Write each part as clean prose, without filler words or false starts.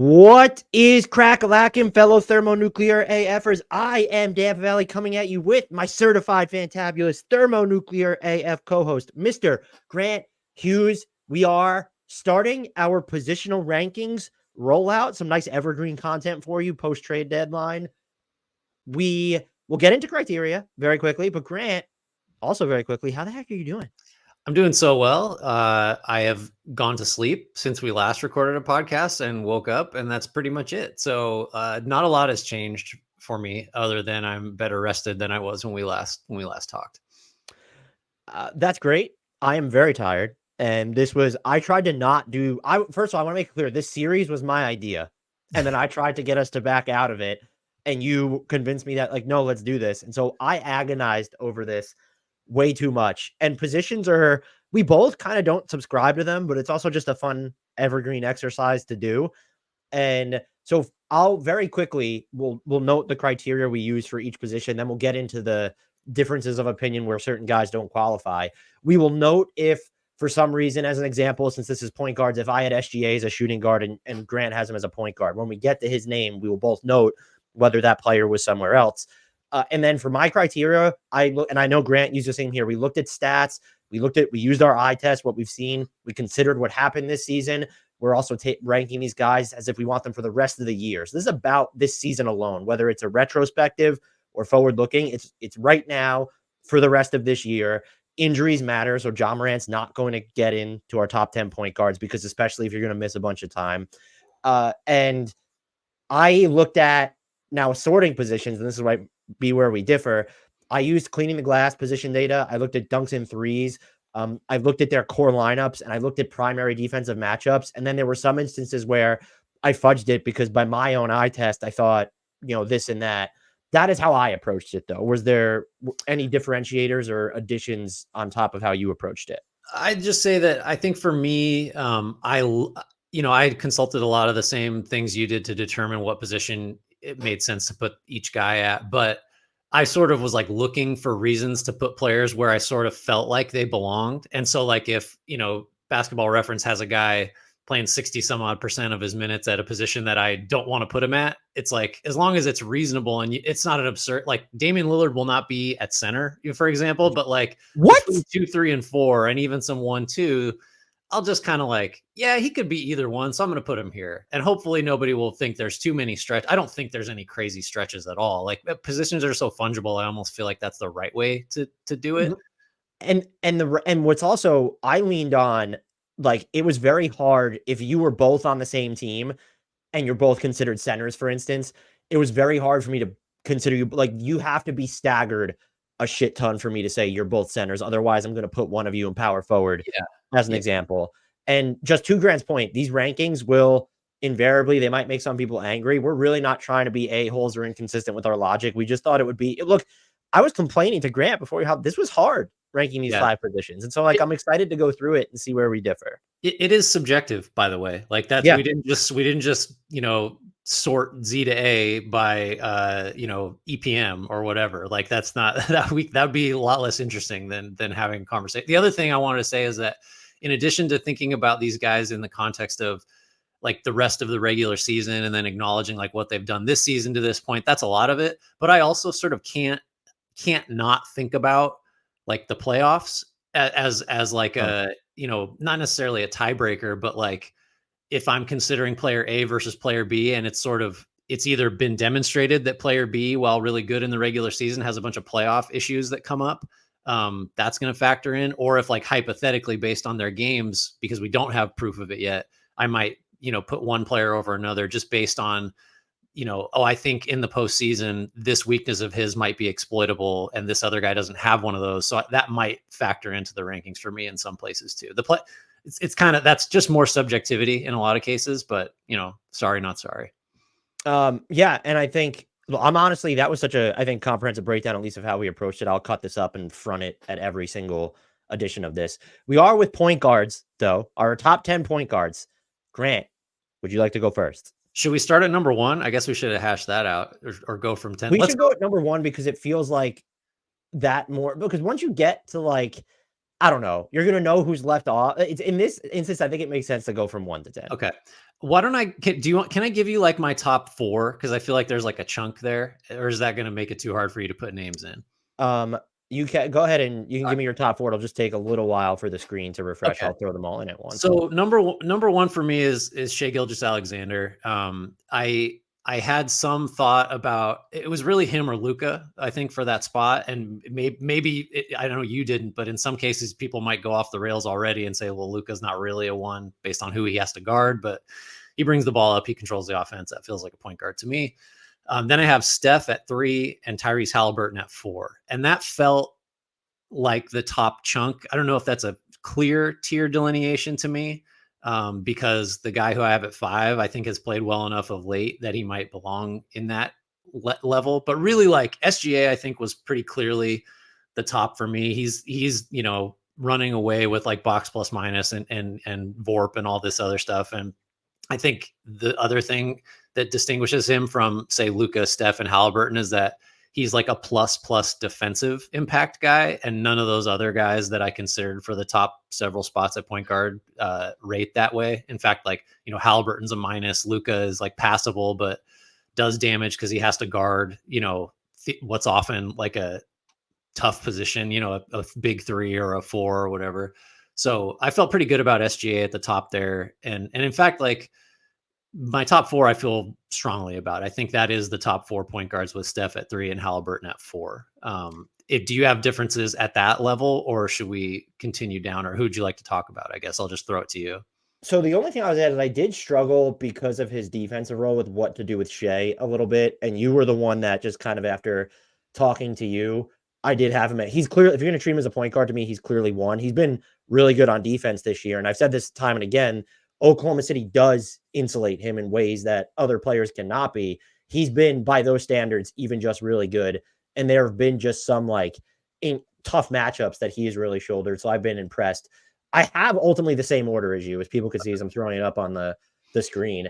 What is crack-a-lackin', fellow thermonuclear AFers? I am Dan Valley coming at you with my certified fantabulous thermonuclear AF co-host, Mr. Grant Hughes. We are starting our positional rankings rollout. Some nice evergreen content for you post-trade deadline. We will get into criteria very quickly, but Grant, also very quickly, how the heck are you doing? I'm doing so well. I have gone to sleep since we last recorded a podcast and woke up, and that's pretty much it. So not a lot has changed for me, other than I'm better rested than I was when we last talked. That's great. I am very tired. And I tried to not do, first of all, I want to make it clear, this series was my idea. And then I tried to get us to back out of it. And you convinced me that, like, no, let's do this. And so I agonized over this way too much. And positions we both kind of don't subscribe to them, but it's also just a fun evergreen exercise to do. And so I'll very quickly, we'll note the criteria we use for each position. Then we'll get into the differences of opinion where certain guys don't qualify. We will note if, for some reason, as an example, since this is point guards, if I had SGA as a shooting guard and Grant has him as a point guard, when we get to his name, we will both note whether that player was somewhere else. And then for my criteria, and I know Grant used the same here. We looked at stats. We used our eye test, what we've seen. We considered what happened this season. We're also ranking these guys as if we want them for the rest of the year. So this is about this season alone, whether it's a retrospective or forward looking. It's right now for the rest of this year. Injuries matter. So Ja Morant's not going to get into our top 10 point guards, because especially if you're going to miss a bunch of time. And I looked at now sorting positions, and this is might be where we differ. I used cleaning the glass position data. I looked at dunks and threes. I looked at their core lineups, and I looked at primary defensive matchups. And then there were some instances where I fudged it because by my own eye test, I thought, this and that. That is how I approached it, though. Was there any differentiators or additions on top of how you approached it? I'd just say that I think for me, I consulted a lot of the same things you did to determine what position it made sense to put each guy at, but I sort of was like looking for reasons to put players where I sort of felt like they belonged. And so like if, Basketball Reference has a guy playing 60 some odd % of his minutes at a position that I don't want to put him at, it's like, as long as it's reasonable and it's not an absurd, like Damian Lillard will not be at center, for example, but like what 2, 3, and 4, and even some 1, 2, I'll just kind of like, yeah, he could be either one. So I'm going to put him here. And hopefully nobody will think there's too many stretch. I don't think there's any crazy stretches at all. Like positions are so fungible. I almost feel like that's the right way to do it. And what's also, I leaned on, like, it was very hard if you were both on the same team and you're both considered centers, for instance. It was very hard for me to consider you, like, you have to be staggered a shit ton for me to say you're both centers. Otherwise, I'm going to put one of you in power forward as an example. And just to Grant's point, these rankings will invariably, they might make some people angry. We're really not trying to be a-holes or inconsistent with our logic. We just thought it would be, look, I was complaining to Grant before this was hard ranking these 5 positions. And so, like, I'm excited to go through it and see where we differ. It is subjective, by the way. Like that's, we didn't just, sort Z to A by, EPM or whatever. Like that's not, that would be a lot less interesting than having a conversation. The other thing I wanted to say is that in addition to thinking about these guys in the context of like the rest of the regular season and then acknowledging like what they've done this season to this point, that's a lot of it. But I also sort of can't not think about like the playoffs as like a, not necessarily a tiebreaker, but like if I'm considering player A versus player B, and it's either been demonstrated that player B, while really good in the regular season, has a bunch of playoff issues that come up, that's going to factor in. Or if like hypothetically based on their games, because we don't have proof of it yet, I might, put one player over another just based on, I think in the postseason, this weakness of his might be exploitable and this other guy doesn't have one of those. So that might factor into the rankings for me in some places too. It's kind of, that's just more subjectivity in a lot of cases, but sorry, not sorry. Yeah. And I think, I'm honestly, that was such a, I think, comprehensive breakdown, at least of how we approached it. I'll cut this up and front it at every single edition of this. We are with point guards, though. Our top 10 point guards. Grant, would you like to go first? Should we start at number 1? I guess we should have hashed that out or go from 10. We should go at number 1 because it feels like that more, because once you get to like I don't know. You're gonna know who's left off. It's in this instance, I think it makes sense to go from 1 to 10. Okay. Why don't I can I give you like my top 4? Because I feel like there's like a chunk there, or is that gonna make it too hard for you to put names in? You can go ahead and you can give me your top 4. It'll just take a little while for the screen to refresh. Okay. I'll throw them all in at once. So number one for me is Shai Gilgeous-Alexander. I had some thought about it was really him or Luca, I think, for that spot, and maybe I don't know, you didn't, but in some cases people might go off the rails already and say, well, Luca's not really a 1 based on who he has to guard, but he brings the ball up, he controls the offense. That feels like a point guard to me. Then I have Steph at 3 and Tyrese Halliburton at 4, and that felt like the top chunk. I don't know if that's a clear tier delineation to me, because the guy who I have at 5, I think has played well enough of late that he might belong in that level. But really, like SGA, I think was pretty clearly the top for me. He's running away with like box plus minus and VORP and all this other stuff. And I think the other thing that distinguishes him from, say, Luka, Steph, and Halliburton is that he's like a plus defensive impact guy, and none of those other guys that I considered for the top several spots at point guard rate that way. In fact, like, Halliburton's a minus, Luka is like passable, but does damage because he has to guard, what's often like a tough position, a big 3 or a 4 or whatever. So I felt pretty good about SGA at the top there. And in fact, like, my top 4, I feel strongly about. I think that is the top 4 point guards with Steph at 3 and Halliburton at 4. Do you have differences at that level, or should we continue down, or who'd you like to talk about? I guess I'll just throw it to you. So the only thing I was at is I did struggle because of his defensive role with what to do with Shai a little bit. And you were the one that just kind of, after talking to you, I did have him at, he's clearly, if you're going to treat him as a point guard, to me, he's clearly 1. He's been really good on defense this year. And I've said this time and again, Oklahoma City does insulate him in ways that other players cannot be. He's been, by those standards, even just really good. And there have been just some like tough matchups that he has really shouldered. So I've been impressed. I have ultimately the same order as you, as people could see as I'm throwing it up on the screen.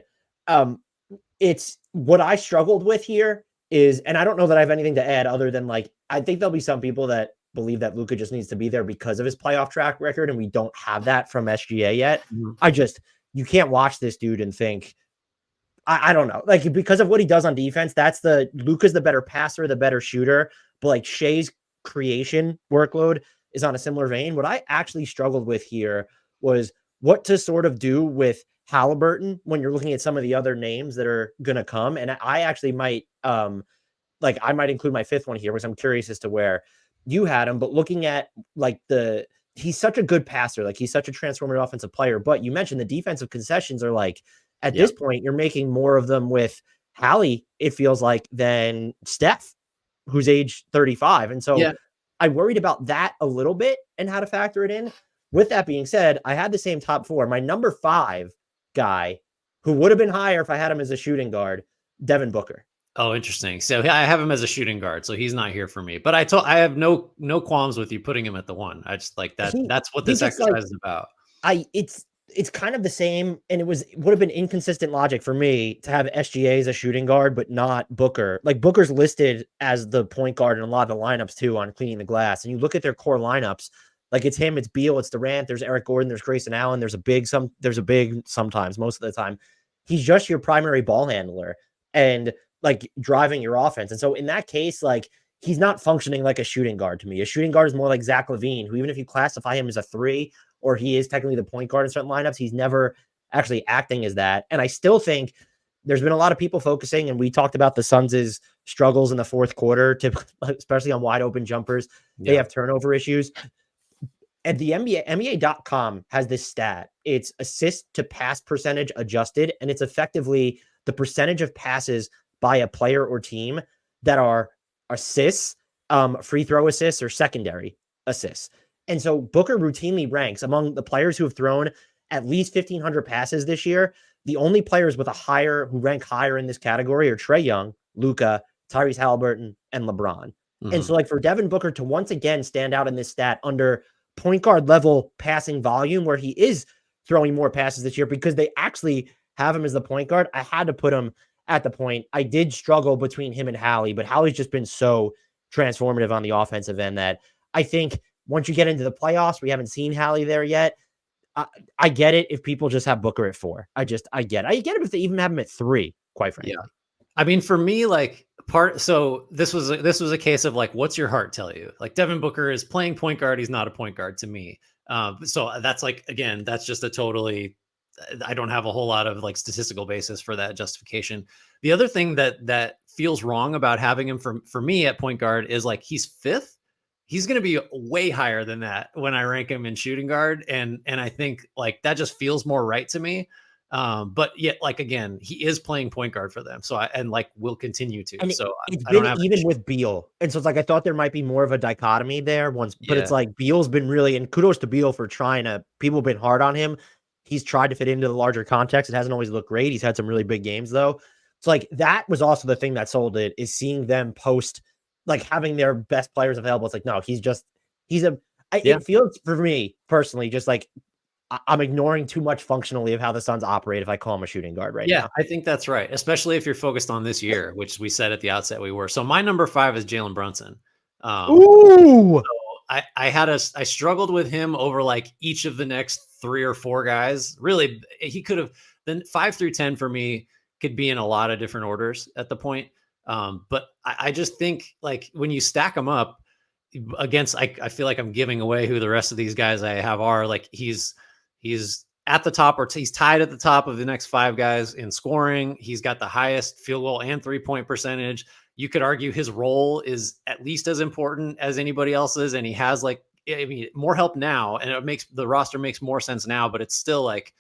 It's what I struggled with here is, and I don't know that I have anything to add other than, like, I think there'll be some people that believe that Luka just needs to be there because of his playoff track record, and we don't have that from SGA yet. Mm-hmm. You can't watch this dude and think, I don't know, like, because of what he does on defense, Luka's the better passer, the better shooter, but like Shai's creation workload is on a similar vein. What I actually struggled with here was what to sort of do with Halliburton when you're looking at some of the other names that are going to come. And I actually might, I might include my 5th one here because I'm curious as to where you had him, but looking at like he's such a good passer. Like, he's such a transformative offensive player, but you mentioned the defensive concessions are like, at this point, you're making more of them with Hallie, it feels like, than Steph, who's age 35. And so I worried about that a little bit and how to factor it in. With that being said, I had the same top 4. My number 5 guy, who would have been higher if I had him as a shooting guard, Devin Booker. Oh, interesting. So I have him as a shooting guard, so he's not here for me. But I have no qualms with you putting him at the 1. I just like that. That's what this exercise is about. It's kind of the same, and it would have been inconsistent logic for me to have SGA as a shooting guard, but not Booker. Like, Booker's listed as the point guard in a lot of the lineups too on Cleaning the Glass. And you look at their core lineups, like, it's him, it's Beal, it's Durant, there's Eric Gordon, there's Grayson Allen, there's a big sometimes, most of the time. He's just your primary ball handler and like driving your offense. And so in that case, like, he's not functioning like a shooting guard to me. A shooting guard is more like Zach LaVine, who, even if you classify him as a 3, or he is technically the point guard in certain lineups, he's never actually acting as that. And I still think there's been a lot of people focusing, and we talked about the Suns' struggles in the 4th quarter, especially on wide open jumpers. They have turnover issues. And the NBA.com has this stat. It's assist to pass percentage adjusted, and it's effectively the percentage of passes by a player or team that are assists, free throw assists, or secondary assists. And so Booker routinely ranks among the players who have thrown at least 1,500 passes this year. The only players who rank higher in this category are Trae Young, Luka, Tyrese Halliburton, and LeBron. Mm-hmm. And so, like, for Devin Booker to once again stand out in this stat under point guard level passing volume, where he is throwing more passes this year because they actually have him as the point guard, I had to put him at the point. I did struggle between him and Hallie, but Hallie's just been so transformative on the offensive end that I think once you get into the playoffs, we haven't seen Hallie there yet. I get it if people just have Booker at 4. I get it. I get it if they even have him at 3, quite frankly. Yeah. I mean, for me, like so this was a case of like, what's your heart tell you? Like Devin Booker is playing point guard. He's not a point guard to me. So that's like, again, that's just a totally, I don't have a whole lot of like statistical basis for that justification. The other thing that feels wrong about having him for me at point guard is like, he's 5th. He's going to be way higher than that when I rank him in shooting guard. And I think like that just feels more right to me. But yet, like, again, he is playing point guard for them. So will continue to. And so it's I don't been have even with Beal. And so it's like, I thought there might be more of a dichotomy there once, but Yeah. it's like Beal's been really, and kudos to Beal for trying to, people have been hard on him. He's tried to fit into the larger context. It hasn't always looked great. He's had some really big games though. So like that was also the thing that sold it, is seeing them post, like having their best players available. It's like, no, it feels for me personally, just like I'm ignoring too much functionally of how the Suns operate if I call him a shooting guard right now. I think that's right. Especially if you're focused on this year, which we said at the outset we were. So my number 5 is Jalen Brunson. Ooh. So I struggled with him over like each of the next 3 or 4 guys. Really, he could have, then 5 through 10 for me could be in a lot of different orders at the point. But I just think like when you stack them up against, I feel like I'm giving away who the rest of these guys I have are. Like he's at the top, or he's tied at the top of the next 5 guys in scoring. He's got the highest field goal and 3-point percentage. You could argue his role is at least as important as anybody else's. And he has like, I mean, more help now, and it makes the roster makes more sense now, but it's still like,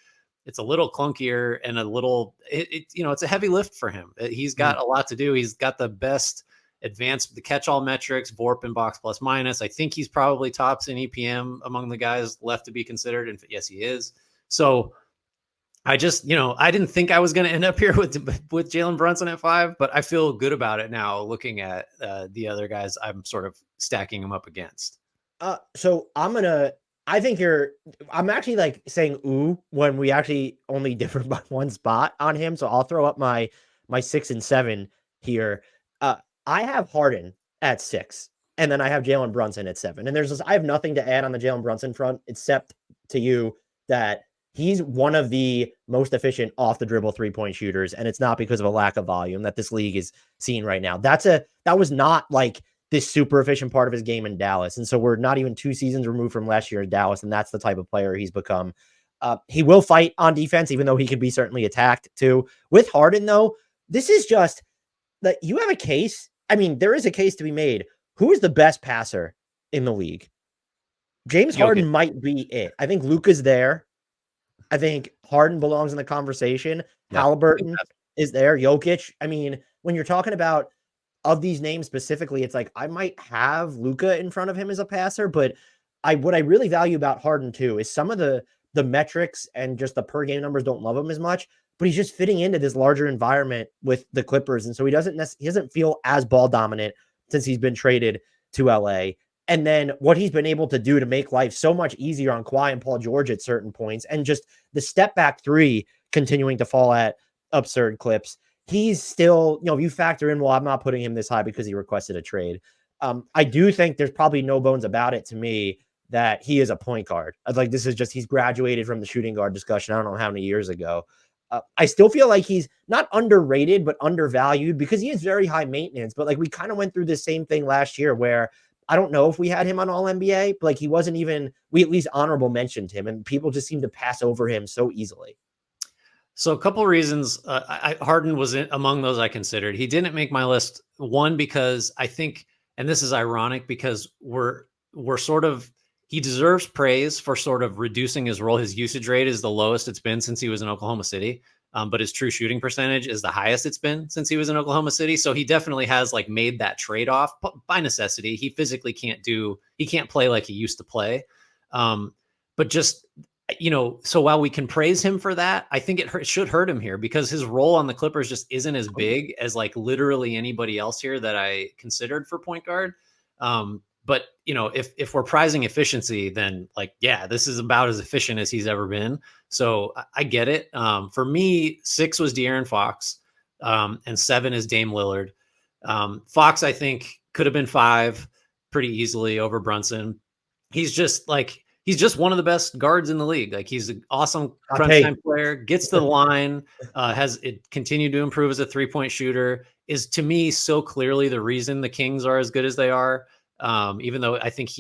it's a little clunkier and a little, it's a heavy lift for him. He's got a lot to do. He's got the best advanced, the catch-all metrics, VORP and box plus minus. I think he's probably tops in EPM among the guys left to be considered. And yes, he is. So I just, I didn't think I was going to end up here with Jalen Brunson at 5, but I feel good about it now looking at the other guys I'm sort of stacking them up against. So I'm actually like saying ooh when we actually only differ by 1 spot on him. So I'll throw up my 6 and 7 here. I have Harden at 6, and then I have Jalen Brunson at 7. And I have nothing to add on the Jalen Brunson front except to you that he's one of the most efficient off the dribble 3-point shooters. And it's not because of a lack of volume that this league is seeing right now. That was not like this super efficient part of his game in Dallas. And so we're not even 2 seasons removed from last year in Dallas. And that's the type of player he's become. He will fight on defense, even though he can be certainly attacked too. With Harden though, this is just that you have a case. I mean, there is a case to be made. Who is the best passer in the league? James Harden might be it. I think Luka's there. I think Harden belongs in the conversation. Yeah, Halliburton is there. Jokic. I mean, when you're talking about of these names specifically, it's like I might have Luka in front of him as a passer, but what I really value about Harden too is some of the metrics and just the per game numbers don't love him as much, but he's just fitting into this larger environment with the Clippers. And so he doesn't feel as ball dominant since he's been traded to LA. And then what he's been able to do to make life so much easier on Kawhi and Paul George at certain points, and just the step back 3 continuing to fall at absurd clips. He's still, you factor in, well, I'm not putting him this high because he requested a trade. I do think there's probably no bones about it to me that he is a point guard. Like, this is just, he's graduated from the shooting guard discussion. I don't know how many years ago. I still feel like he's not underrated, but undervalued because he is very high maintenance. But like, we kind of went through the same thing last year where I don't know if we had him on All NBA, but like he wasn't even, we at least honorable mentioned him, and people just seem to pass over him so easily. So a couple of reasons. Harden was among those I considered. He didn't make my list. One, because I think, and this is ironic because we're sort of, he deserves praise for sort of reducing his role. His usage rate is the lowest it's been since he was in Oklahoma City. But his true shooting percentage is the highest it's been since he was in Oklahoma City. So he definitely has like made that trade-off by necessity. He physically he can't play like he used to play. But just, so while we can praise him for that, I think it should hurt him here because his role on the Clippers just isn't as big as like literally anybody else here that I considered for point guard. But if we're prizing efficiency, then like, yeah, this is about as efficient as he's ever been. So I get it. For me, 6 was De'Aaron Fox, and 7 is Dame Lillard. Fox, I think, could have been 5 pretty easily over Brunson. he's just one of the best guards in the league. Like, he's an awesome crunch take. time player, gets to the line, has it continued to improve as a 3-point shooter, is to me so clearly the reason the Kings are as good as they are. Even though I think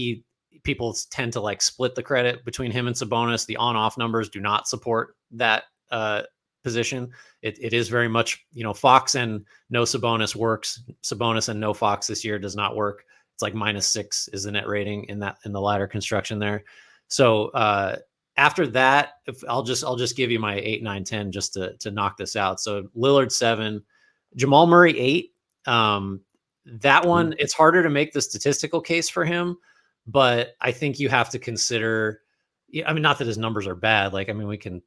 people tend to like split the credit between him and Sabonis. The on-off numbers do not support that position. It is very much, Fox and no Sabonis works. Sabonis and no Fox this year does not work. It's like -6 is the net rating in the ladder construction there. So after that, I'll just give you my 8, 9, 10 just to knock this out. So Lillard 7, Jamal Murray 8. That one, it's harder to make the statistical case for him, but I think you have to consider. I mean, not that his numbers are bad. Like, I mean, we can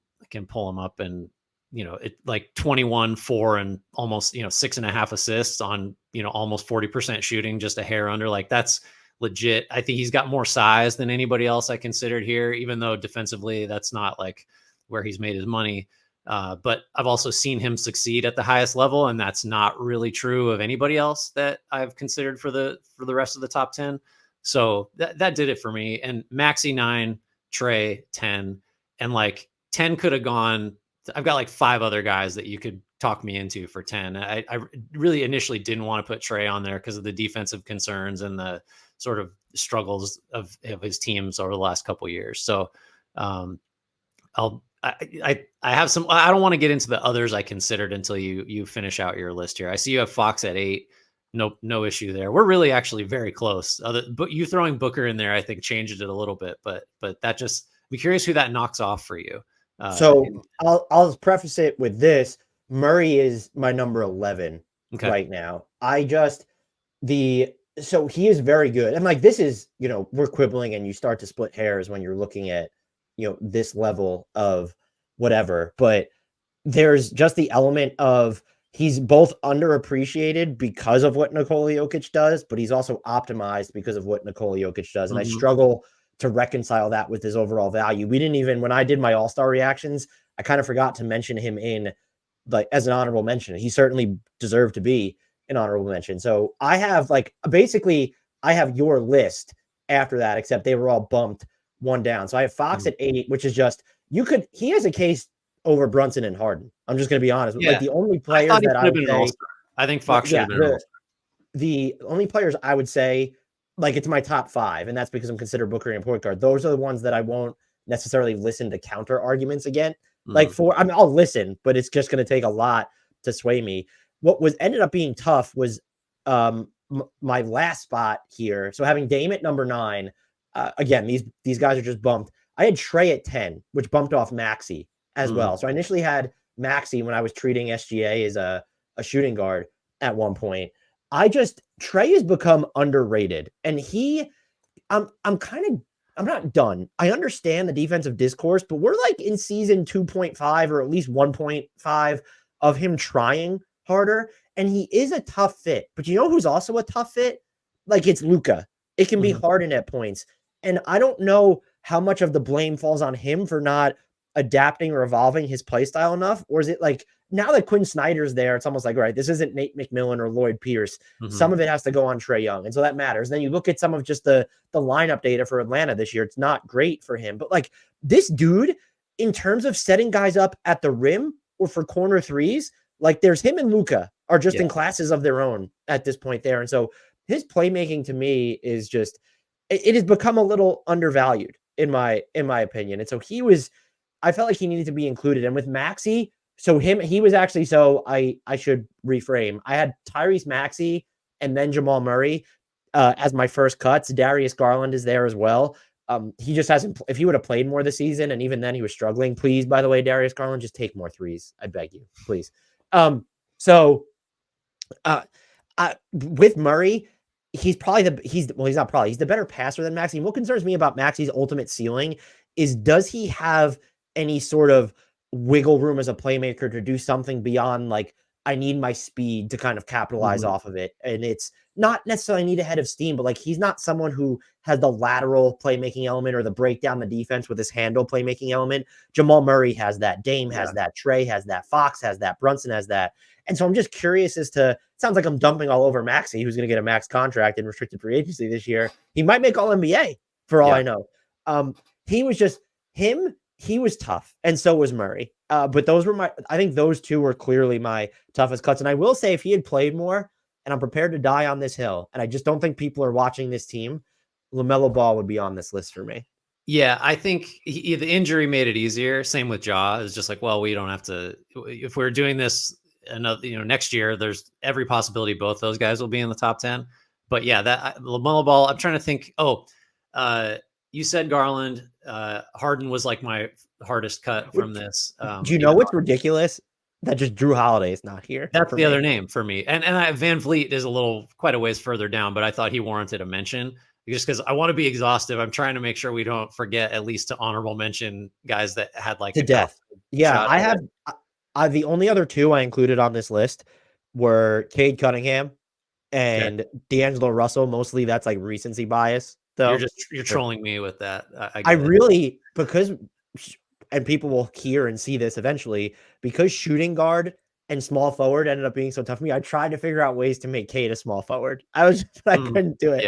pull him up, and it like 21, 4, and almost 6.5 assists on almost 40% shooting, just a hair under. Like, that's legit. I think he's got more size than anybody else I considered here, even though defensively that's not like where he's made his money. But I've also seen him succeed at the highest level, and that's not really true of anybody else that I've considered for the rest of the top 10. So that did it for me. And Maxey 9, Trey 10, and like 10 could have gone. I've got like 5 other guys that you could talk me into for 10. I really initially didn't want to put Trey on there because of the defensive concerns and the sort of struggles of his teams over the last couple of years. So I have some. I don't want to get into the others I considered until you finish out your list here. I see you have Fox at 8. No issue there. We're really actually very close. But you throwing Booker in there, I think, changed it a little bit. But that just, be curious who that knocks off for you. So I'll preface it with this. Murray is my number 11 right now. So he is very good. And like, this is, we're quibbling and you start to split hairs when you're looking at, this level of whatever, but there's just the element of he's both underappreciated because of what Nikola Jokic does, but he's also optimized because of what Nikola Jokic does. And I struggle to reconcile that with his overall value. We didn't even, when I did my all-star reactions, I kind of forgot to mention him in like as an honorable mention. He certainly deserved to be an honorable mention. So I have basically I have your list after that, except they were all bumped one down. So I have Fox at 8, which is just, he has a case over Brunson and Harden. I'm just going to be honest. Yeah. Like, the only players that I would say, I think Fox should have been an all-star. The only players I would say, like, it's my top 5, and that's because I'm considered Booker and point guard. Those are the ones that I won't necessarily listen to counter arguments again. Like, I'll listen, but it's just going to take a lot to sway me. What ended up being tough was my last spot here. So having Dame at number 9, again, these guys are just bumped. I had Trey at 10, which bumped off Maxey as well. So I initially had Maxey when I was treating SGA as a shooting guard at one point. Trey has become underrated, and I'm not done. I understand the defensive discourse, but we're like in season 2.5 or at least 1.5 of him trying harder, and he is a tough fit. But you know who's also a tough fit? Like, it's Luka. It can be Harden at points. And I don't know how much of the blame falls on him for not adapting or evolving his play style enough, or is it like, now that Quinn Snyder's there, it's almost like, all right, this isn't Nate McMillan or Lloyd Pierce. Some of it has to go on Trae Young. And so that matters. And then you look at some of just the lineup data for Atlanta this year. It's not great for him. But like, this dude, in terms of setting guys up at the rim or for corner threes, like, there's him and Luka are just in classes of their own at this point there. And so his playmaking to me is just, it has become a little undervalued in my opinion. And so I felt like he needed to be included. And with Maxey, he was actually, I should reframe. I had Tyrese Maxey and then Jamal Murray as my first cuts. Darius Garland is there as well. He just hasn't, if he would have played more this season, and even then he was struggling. Please, by the way, Darius Garland, just take more threes. I beg you, please. With Murray, he's the better passer than Maxey. And what concerns me about Maxey's ultimate ceiling is, does he have any sort of wiggle room as a playmaker to do something beyond, like, I need my speed to kind of capitalize off of it? And it's not necessarily need a head of steam, but like, he's not someone who has the lateral playmaking element or the breakdown the defense with his handle playmaking element. Jamal Murray has that. Dame has that. Trey has that. Fox has that. Brunson has that. And so I'm just curious as to, it sounds like I'm dumping all over Maxey, who's going to get a max contract in restricted free agency this year. He might make all NBA for all Yeah. I know. He was just him. He was tough, and so was Murray. But those were I think those two were clearly my toughest cuts. And I will say, if he had played more, and I'm prepared to die on this hill, and I just don't think people are watching this team, LaMelo Ball would be on this list for me. Yeah, I think the injury made it easier. Same with Ja. It's just like, well, we don't have to. If we're doing this another, next year, there's every possibility both those guys will be in the top 10. But yeah, that LaMelo Ball. I'm trying to think. Oh, you said Garland. Harden was like my hardest cut from this. Do you know what's ridiculous? That just Drew Holiday is not here. That's the other name for me. And Van Vliet is quite a ways further down, but I thought he warranted a mention just because I want to be exhaustive. I'm trying to make sure we don't forget at least to honorable mention guys that had like to death. Yeah, I have the only other two I included on this list were Cade Cunningham and D'Angelo Russell. Mostly that's like recency bias, though. You're trolling me with that. I really, because, and people will hear and see this eventually, because shooting guard and small forward ended up being so tough for me. I tried to figure out ways to make Cade a small forward. I couldn't do it.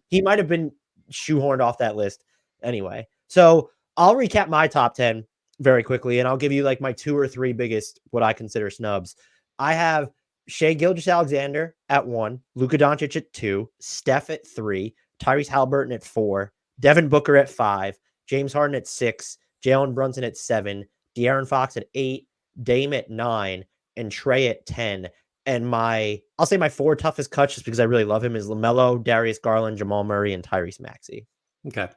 He might have been shoehorned off that list anyway. So I'll recap my top 10 very quickly, and I'll give you like my 2 or 3 biggest, what I consider snubs. I have Shai Gilgeous-Alexander at 1, Luka Doncic at 2, Steph at 3, Tyrese Halliburton at 4, Devin Booker at 5, James Harden at 6, Jalen Brunson at 7, De'Aaron Fox at 8, Dame at 9, and Trey at 10. And I'll say my 4 toughest cuts, just because I really love him, is LaMelo, Darius Garland, Jamal Murray, and Tyrese Maxey. Okay.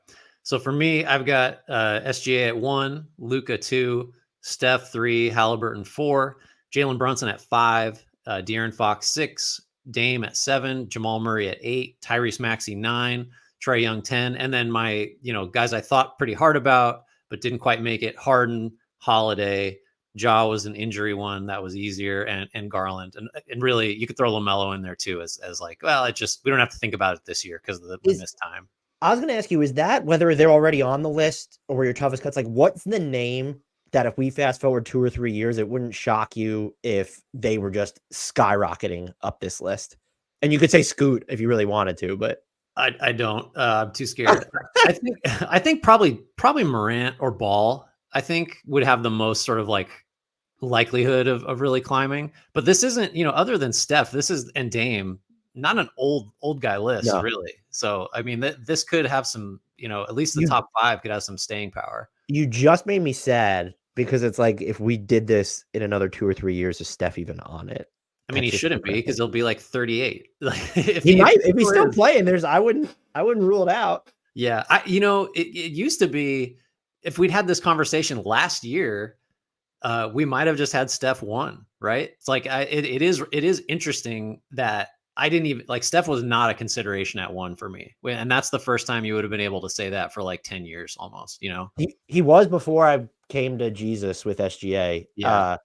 So for me, I've got SGA at 1, Luka 2, Steph 3, Halliburton 4, Jalen Brunson at 5, De'Aaron Fox 6, Dame at 7, Jamal Murray at 8, Tyrese Maxey 9, Trae Young 10, and then my guys I thought pretty hard about but didn't quite make it: Harden, Holiday. Ja was an injury one that was easier, and Garland, and really you could throw LaMelo in there too as like, well, we don't have to think about it this year because of the missed time. I was going to ask you, is that whether they're already on the list or your toughest cuts? Like, what's the name that if we fast forward 2 or 3 years, it wouldn't shock you if they were just skyrocketing up this list? And you could say Scoot if you really wanted to, but I don't. I'm too scared. I think probably Morant or Ball, I think, would have the most sort of like likelihood of really climbing. But this isn't, other than Steph, and Dame, not an old guy list, really. So I mean, this could have some, at least the top 5 could have some staying power. You just made me sad, because it's like, if we did this in another 2 or 3 years, is Steph even on it? I mean, he shouldn't be, because he'll be like 38. if he's still playing, I wouldn't rule it out. Yeah, it used to be, if we'd had this conversation last year, we might have just had Steph 1, right? It's like it is interesting that I didn't even like Steph was not a consideration at 1 for me, and that's the first time you would have been able to say that for like 10 years almost. He was before I came to Jesus with SGA. Yeah.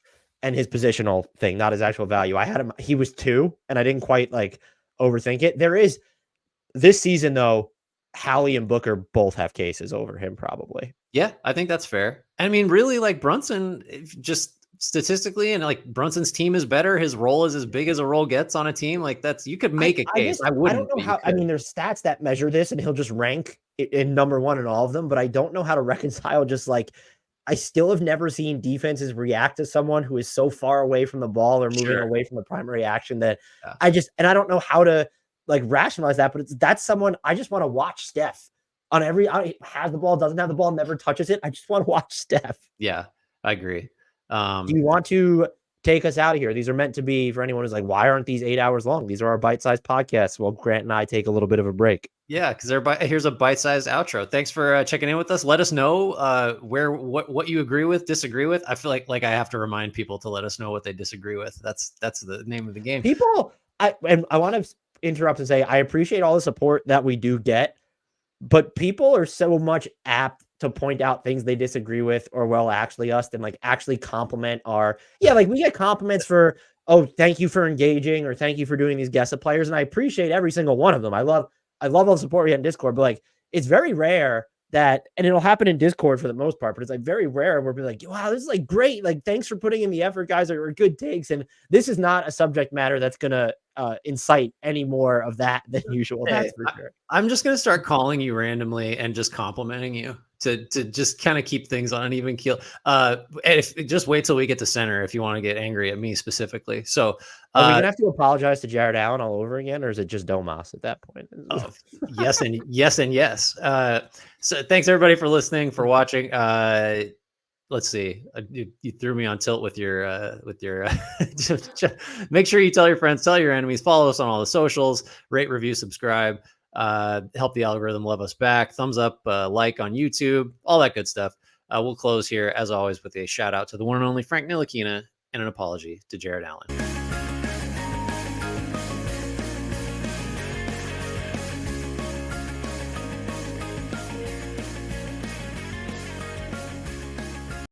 And his positional thing, not his actual value. I had him, he was 2, and I didn't quite like overthink it. There is this season, though, Hallie and Booker both have cases over him, probably. Yeah, I think that's fair. I mean, really, like Brunson, just statistically, and like Brunson's team is better. His role is as big as a role gets on a team. Like you could make a case. I don't know how. I mean, there's stats that measure this, and he'll just rank in number 1 in all of them. But I don't know how to reconcile just like. I still have never seen defenses react to someone who is so far away from the ball or moving away from the primary action that I don't know how to like rationalize that, but that's someone I just want to watch. Steph on has the ball, doesn't have the ball, never touches it. I just want to watch Steph. Yeah, I agree. Do you want to take us out of here? These are meant to be for anyone who's like, why aren't these 8 hours long? These are our bite-sized podcasts. Well, Grant and I take a little bit of a break. Yeah, because here's a bite-sized outro. Thanks for checking in with us. Let us know what you agree with, disagree with. I feel like I have to remind people to let us know what they disagree with. That's the name of the game. I want to interrupt and say I appreciate all the support that we do get, but people are so much apt to point out things they disagree with, or actually us, and like actually compliment like we get compliments for, oh, thank you for engaging, or thank you for doing these guest players. And I appreciate every single one of them. I love all the support we get in Discord, but like, it's very rare that, and it'll happen in Discord for the most part, but it's like very rare where we're like, wow, this is like great. Like, thanks for putting in the effort, guys, or good takes. And this is not a subject matter that's going to incite any more of that than usual. Hey, That's for sure. I'm just gonna start calling you randomly and just complimenting you to just kind of keep things on an even keel. If just wait till we get to center if you want to get angry at me specifically. So Are we gonna have to apologize to Jared Allen all over again, or is it just Domas at that point? Oh, yes and yes and yes. So thanks everybody for listening, for watching. Let's see. You threw me on tilt with your make sure you tell your friends, tell your enemies, follow us on all the socials, rate, review, subscribe, help the algorithm love us back, thumbs up, like on YouTube, all that good stuff. We'll close here as always with a shout out to the one and only Frank Ntilikina and an apology to Jared Allen.